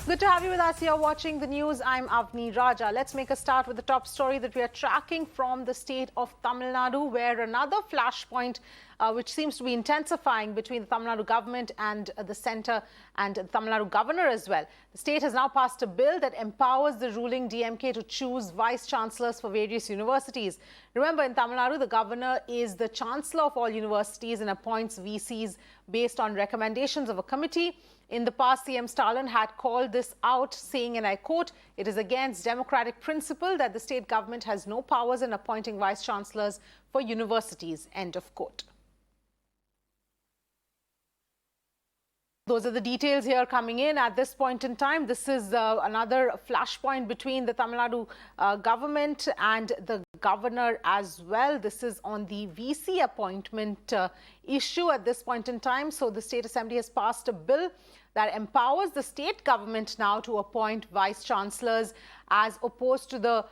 Good to have you with us. You're watching the news. I'm Avni Raja. Let's make a start with the top story that we are tracking from the state of Tamil Nadu, where another flashpoint which seems to be intensifying between the Tamil Nadu government and the centre and the Tamil Nadu governor as well. The state has now passed a bill that empowers the ruling DMK to choose vice chancellors for various universities. Remember, in Tamil Nadu, the governor is the chancellor of all universities and appoints VCs based on recommendations of a committee. In the past, CM Stalin had called this out, saying, and I quote, "It is against democratic principle that the state government has no powers in appointing vice chancellors for universities," end of quote. Those are the details here coming in at this point in time. This is another flashpoint between the Tamil Nadu government and the governor as well. This is on the VC appointment issue at this point in time. So the State Assembly has passed a bill that empowers the state government now to appoint vice chancellors as opposed to the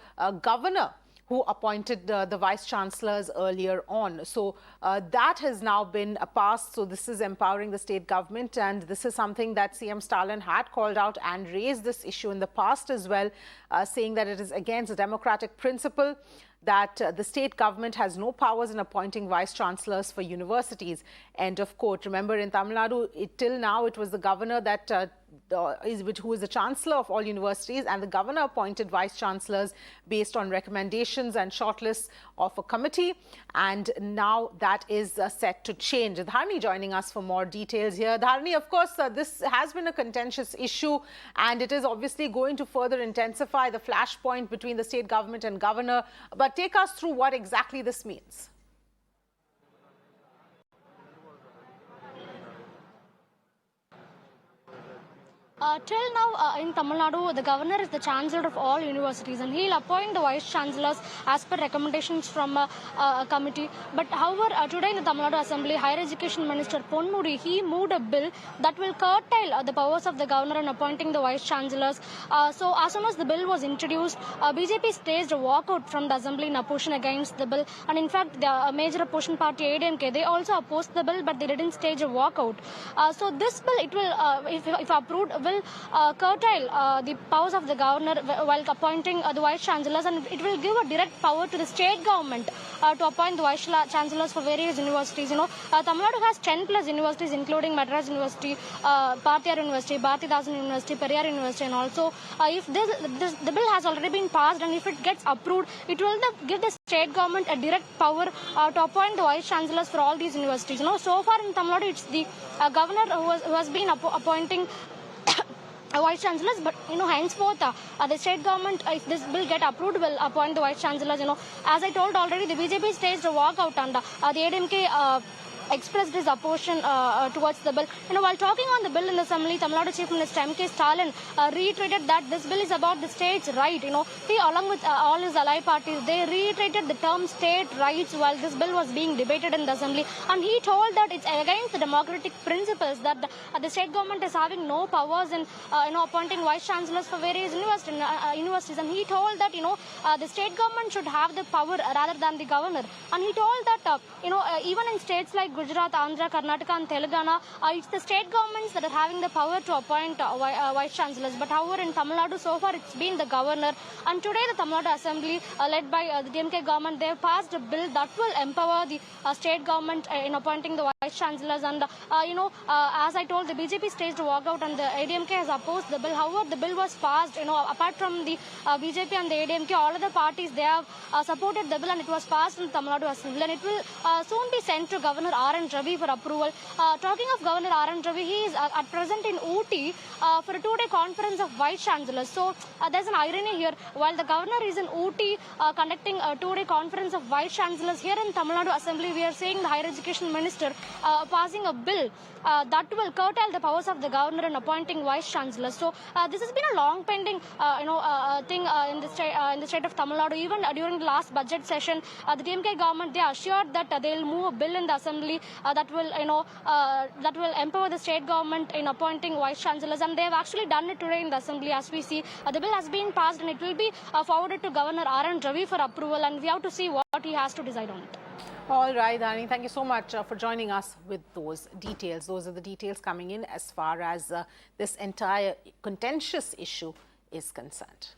governor who appointed the vice chancellors earlier on. So that has now been passed. So this is empowering the state government, and this is something that CM Stalin had called out and raised this issue in the past as well, saying that it is against a democratic principle that the state government has no powers in appointing vice chancellors for universities, end of quote. Remember, in Tamil Nadu, till now it was the governor that who is the chancellor of all universities, and the governor appointed vice chancellors based on recommendations and shortlists of a committee, and now that is set to change. Dharani joining us for more details here. Dharani, of course, this has been a contentious issue, and it is obviously going to further intensify the flashpoint between the state government and governor. But take us through what exactly this means. Till now, in Tamil Nadu, the governor is the chancellor of all universities, and he'll appoint the vice chancellors as per recommendations from a committee. But however, today in the Tamil Nadu Assembly, Higher Education Minister Ponnuri, he moved a bill that will curtail the powers of the governor in appointing the vice chancellors. So as soon as the bill was introduced, BJP staged a walkout from the assembly in opposition against the bill. And in fact, the major opposition party DMK, they also opposed the bill, but they didn't stage a walkout. So this bill, it will, if approved, will curtail the powers of the governor while appointing the vice chancellors, and it will give a direct power to the state government to appoint the vice chancellors for various universities. You know, Tamil Nadu has 10 plus universities, including Madras University, Bhartiyar University, Bharatidasan University, Periyar University, and also if the bill has already been passed, and if it gets approved, it will give the state government a direct power to appoint the vice chancellors for all these universities. You know, so far in Tamil Nadu, it's the governor who has been appointing vice chancellors, but you know, henceforth the state government, if this bill get approved, will appoint the vice chancellors. You know, as I told already, the BJP staged a walkout, and the ADMK expressed his opposition towards the bill. You know, while talking on the bill in the assembly, Tamil Nadu Chief Minister MK Stalin reiterated that this bill is about the state's right. You know, he, along with all his ally parties, they reiterated the term state rights while this bill was being debated in the assembly, and he told that it's against the democratic principles that the state government is having no powers in appointing vice chancellors for various universities, and he told that the state government should have the power rather than the governor. And he told that even in states like Gujarat, Andhra, Karnataka and Telangana, it's the state governments that are having the power to appoint vice chancellors. But however, in Tamil Nadu, so far it's been the governor. And today the Tamil Nadu Assembly, led by the DMK government, they have passed a bill that will empower the state government in appointing the vice chancellors. And as I told, the BJP staged a walkout, and the ADMK has opposed the bill. However, the bill was passed. Apart from the BJP and the ADMK, all other parties, they have supported the bill, and it was passed in the Tamil Nadu Assembly, and it will soon be sent to Governor T N Ravi for approval. Talking of Governor T N Ravi, he is at present in Ooty for a two-day conference of vice chancellors. So there's an irony here. While the governor is in Ooty conducting a two-day conference of vice chancellors, here in Tamil Nadu Assembly, we are seeing the Higher Education Minister passing a bill that will curtail the powers of the governor in appointing vice chancellors. So this has been a long pending thing in the state of Tamil Nadu. Even during the last budget session, the DMK government, they assured that they will move a bill in the assembly that will empower the state government in appointing vice chancellors, and they have actually done it today in the assembly. As we see, the bill has been passed, and it will be forwarded to Governor T N Ravi for approval, and we have to see what he has to decide on it. All right, Dani, thank you so much for joining us with those details. Those are the details coming in as far as this entire contentious issue is concerned.